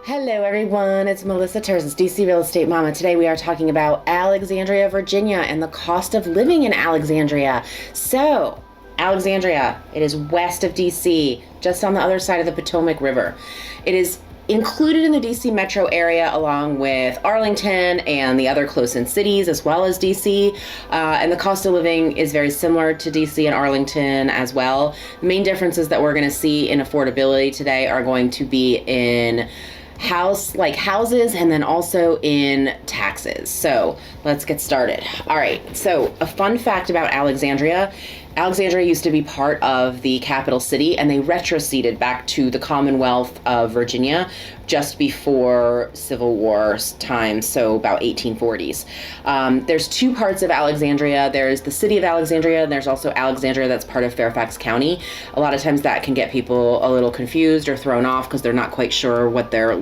Hello everyone, it's Melissa Terzis, DC Real Estate Mama. Today we are talking about Alexandria, Virginia and the cost of living in Alexandria. So, Alexandria, it is west of DC, just on the other side of the Potomac River. It is included in the DC metro area along with Arlington and the other close-in cities as well as DC. And the cost of living is very similar to DC and Arlington as well. The main differences that we're going to see in affordability today are going to be in houses and then also in taxes. So let's get started. All right, so a fun fact about Alexandria used to be part of the capital city, and they retroceded back to the Commonwealth of Virginia just before Civil War time, so about 1840s. There's two parts of Alexandria. There's the city of Alexandria, and there's also Alexandria that's part of Fairfax County. A lot of times that can get people a little confused or thrown off because they're not quite sure what their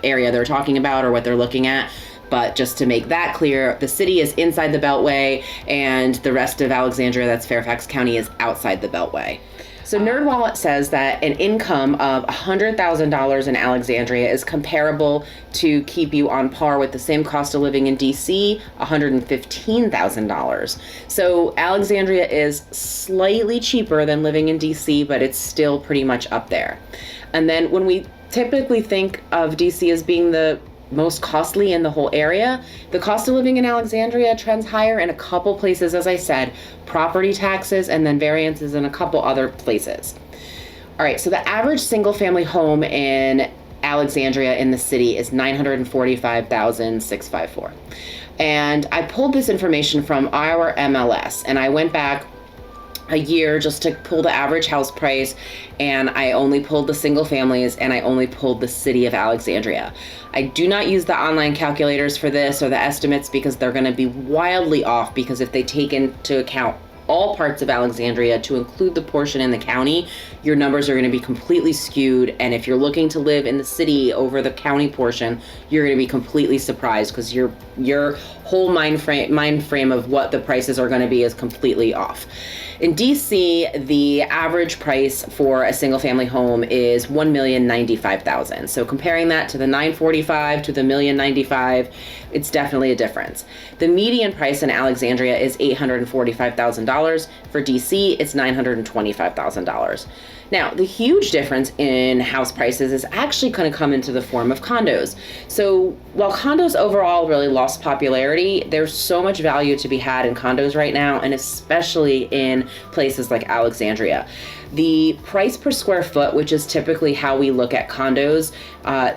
area they're talking about or what they're looking at. But just to make that clear, the city is inside the Beltway, and the rest of Alexandria, that's Fairfax County, is outside the Beltway. So NerdWallet says that an income of $100,000 in Alexandria is comparable to keep you on par with the same cost of living in DC, $115,000. So Alexandria is slightly cheaper than living in DC, but it's still pretty much up there. And then when we typically think of DC as being the most costly in the whole area, the cost of living in Alexandria trends higher in a couple places, as I said, property taxes and then variances in a couple other places. All right, so the average single family home in Alexandria in the city is $945,654. And I pulled this information from our MLS, and I went back a year just to pull the average house price, and I only pulled the single families, and I only pulled the city of Alexandria. I do not use the online calculators for this or the estimates because they're going to be wildly off, because if they take into account all parts of Alexandria to include the portion in the county, your numbers are going to be completely skewed. And if you're looking to live in the city over the county portion, you're going to be completely surprised because your whole mind frame of what the prices are going to be is completely off. In DC, the average price for a single family home is $1,095,000. So comparing that to the $945,000 to the $1,095,000, it's definitely a difference. The median price in Alexandria is $845,000. For DC, it's $925,000. Now, the huge difference in house prices is actually going to come into the form of condos. So while condos overall really lost popularity, there's so much value to be had in condos right now, and especially in places like Alexandria. The price per square foot, which is typically how we look at condos,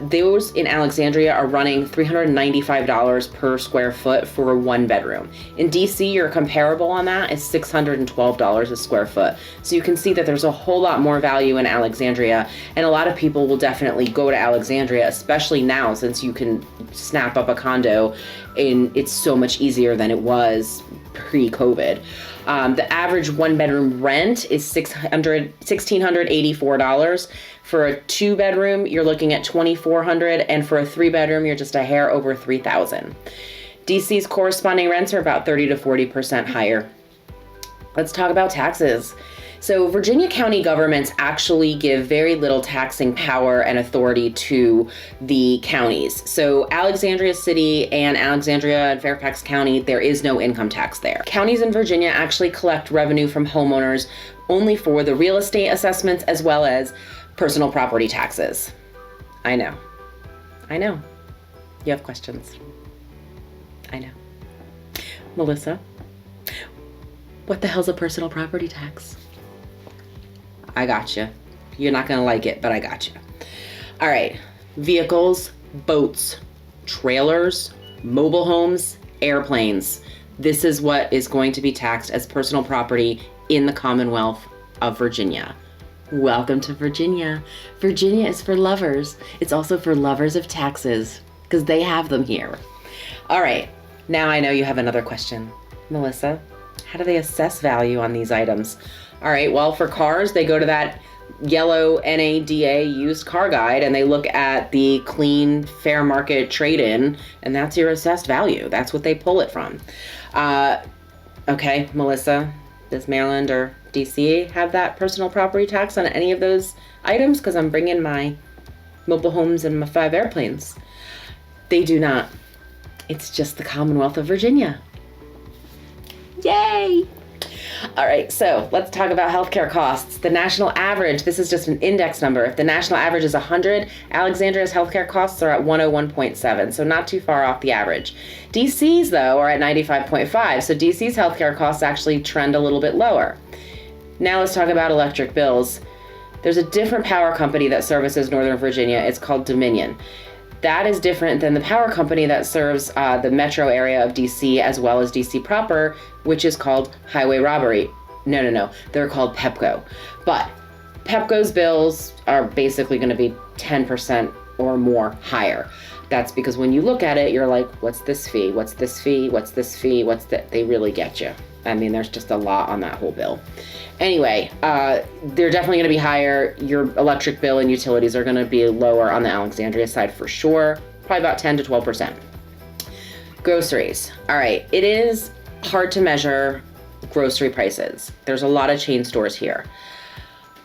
those in Alexandria are running $395 per square foot for a one bedroom. In DC, your comparable on that is $612 a square foot. So you can see that there's a whole lot more value in Alexandria, and a lot of people will definitely go to Alexandria, especially now since you can snap up a condo, and it's so much easier than it was pre-COVID. The average one bedroom rent is $1,684. For a two bedroom, you're looking at $2,400, and for a three bedroom, you're just a hair over $3,000. DC's corresponding rents are about 30 to 40% higher. Let's talk about taxes. So Virginia county governments actually give very little taxing power and authority to the counties. So Alexandria City and Alexandria and Fairfax County, there is no income tax there. Counties in Virginia actually collect revenue from homeowners only for the real estate assessments as well as personal property taxes. I know. You have questions. I know. Melissa, what the hell's a personal property tax? I got you. You're not going to like it, but I got you. All right. Vehicles, boats, trailers, mobile homes, airplanes. This is what is going to be taxed as personal property in the Commonwealth of Virginia. Welcome to Virginia. Virginia is for lovers. It's also for lovers of taxes because they have them here. All right. Now I know you have another question. Melissa, how do they assess value on these items? All right, well, for cars, they go to that yellow NADA used car guide and they look at the clean fair market trade-in, and that's your assessed value. That's what they pull it from. Okay, Melissa, does Maryland or DC have that personal property tax on any of those items? Because I'm bringing my mobile homes and 5 airplanes. They do not. It's just the Commonwealth of Virginia. Yay! All right, so let's talk about healthcare costs. The national average, this is just an index number. If the national average is 100, Alexandria's healthcare costs are at 101.7, so not too far off the average. DC's, though, are at 95.5, so DC's healthcare costs actually trend a little bit lower. Now let's talk about electric bills. There's a different power company that services Northern Virginia. It's called Dominion. That is different than the power company that serves the metro area of DC as well as DC proper, which is called Highway Robbery. No. They're called Pepco. But Pepco's bills are basically going to be 10% or more higher. That's because when you look at it, you're like, what's this fee? What's this fee? What's this fee? What's that? They really get you. I mean, there's just a lot on that whole bill. Anyway, they're definitely going to be higher. Your electric bill and utilities are going to be lower on the Alexandria side for sure, probably about 10 to 12%. Groceries. All right, it is hard to measure grocery prices. There's a lot of chain stores here.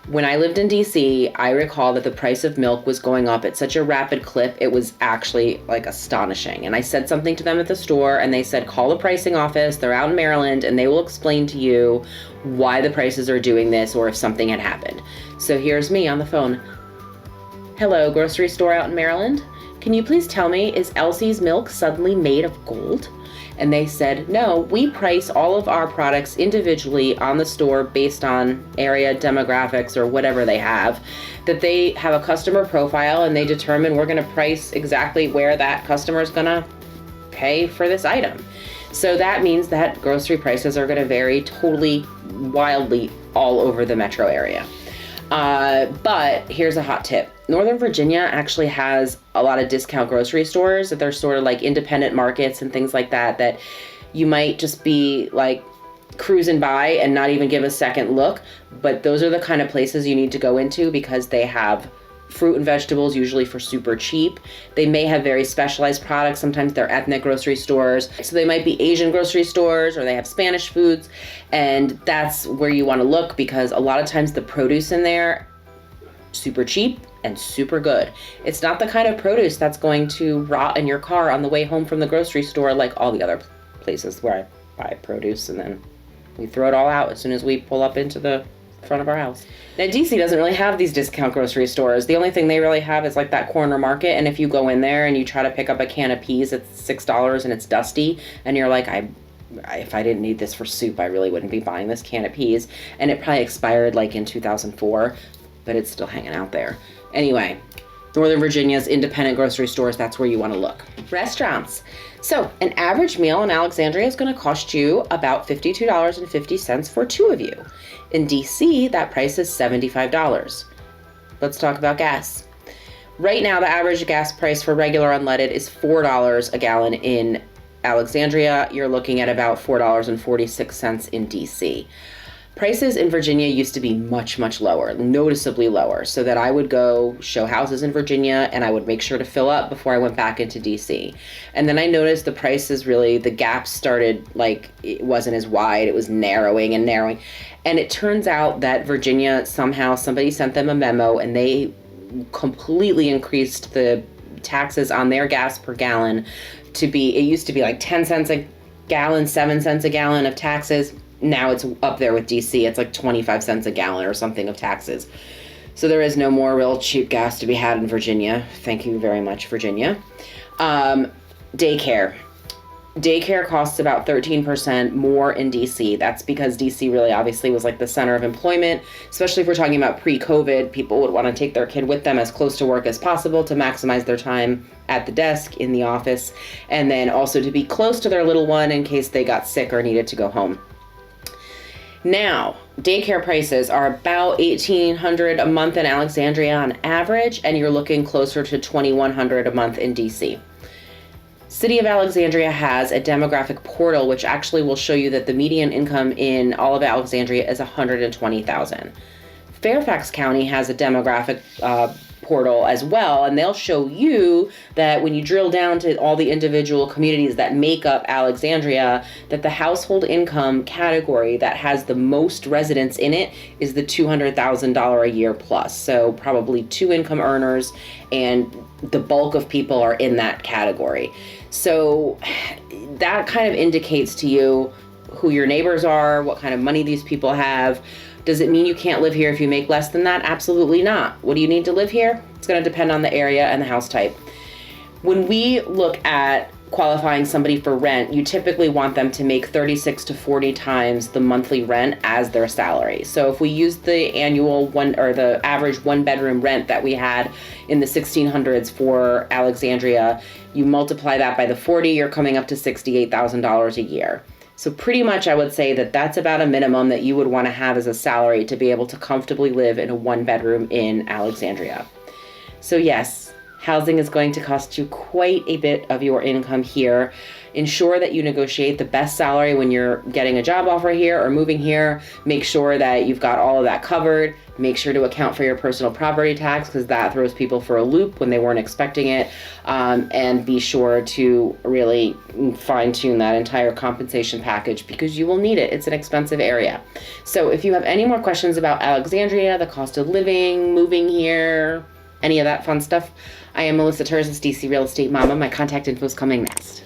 When I lived in DC, I recall that the price of milk was going up at such a rapid clip, it was actually like astonishing. And I said something to them at the store and they said, call the pricing office, they're out in Maryland, and they will explain to you why the prices are doing this or if something had happened. So here's me on the phone. Hello, grocery store out in Maryland. Can you please tell me, is Elsie's milk suddenly made of gold? And they said, no, we price all of our products individually on the store based on area demographics or whatever they have, that they have a customer profile and they determine we're going to price exactly where that customer is going to pay for this item. So that means that grocery prices are going to vary totally wildly all over the metro area. But here's a hot tip. Northern Virginia actually has a lot of discount grocery stores that they're sort of like independent markets and things like that, that you might just be like cruising by and not even give a second look. But those are the kind of places you need to go into because they have fruit and vegetables, usually for super cheap. They may have very specialized products. Sometimes they're ethnic grocery stores. So they might be Asian grocery stores or they have Spanish foods. And that's where you want to look because a lot of times the produce in there, super cheap and super good. It's not the kind of produce that's going to rot in your car on the way home from the grocery store like all the other places where I buy produce and then we throw it all out as soon as we pull up into the front of our house. Now DC doesn't really have these discount grocery stores. The only thing they really have is like that corner market, and if you go in there and you try to pick up a can of peas, it's $6 and it's dusty and you're like, if I didn't need this for soup, I really wouldn't be buying this can of peas. And it probably expired like in 2004, but it's still hanging out there. Anyway, Northern Virginia's independent grocery stores, that's where you want to look. Restaurants. So an average meal in Alexandria is going to cost you about $52.50 for two of you. In DC, that price is $75. Let's talk about gas. Right now, the average gas price for regular unleaded is $4 a gallon in Alexandria. You're looking at about $4.46 in DC. Prices in Virginia used to be much, much lower, noticeably lower, so that I would go show houses in Virginia and I would make sure to fill up before I went back into DC. And then I noticed the prices really, the gap started like, it wasn't as wide, it was narrowing and narrowing. And it turns out that Virginia, somehow somebody sent them a memo and they completely increased the taxes on their gas per gallon to be, it used to be like 10 cents a gallon, 7 cents a gallon of taxes. Now it's up there with DC. It's like 25 cents a gallon or something of taxes. So there is no more real cheap gas to be had in Virginia. Thank you very much, Virginia. Daycare. Daycare costs about 13% more in DC. That's because DC really obviously was like the center of employment, especially if we're talking about pre-COVID. People would want to take their kid with them as close to work as possible to maximize their time at the desk, in the office, and then also to be close to their little one in case they got sick or needed to go home. Now, daycare prices are about $1,800 a month in Alexandria on average, and you're looking closer to $2,100 a month in DC. City of Alexandria has a demographic portal which actually will show you that the median income in all of Alexandria is $120,000. Fairfax County has a demographic portal as well, and they'll show you that when you drill down to all the individual communities that make up Alexandria, that the household income category that has the most residents in it is the $200,000 a year plus. So probably 2 income earners, and the bulk of people are in that category. So that kind of indicates to you who your neighbors are, what kind of money these people have. Does it mean you can't live here if you make less than that? Absolutely not. What do you need to live here? It's going to depend on the area and the house type. When we look at qualifying somebody for rent, you typically want them to make 36 to 40 times the monthly rent as their salary. So if we use the annual the average 1-bedroom rent that we had in the 1600s for Alexandria, you multiply that by the 40, you're coming up to $68,000 a year. So pretty much I would say that that's about a minimum that you would want to have as a salary to be able to comfortably live in a 1-bedroom in Alexandria. So yes, housing is going to cost you quite a bit of your income here. Ensure that you negotiate the best salary when you're getting a job offer here or moving here. Make sure that you've got all of that covered. Make sure to account for your personal property tax, because that throws people for a loop when they weren't expecting it. And be sure to really fine tune that entire compensation package, because you will need it. It's an expensive area. So if you have any more questions about Alexandria, the cost of living, moving here, any of that fun stuff, I am Melissa Terzis, DC Real Estate Mama. My contact info is coming next.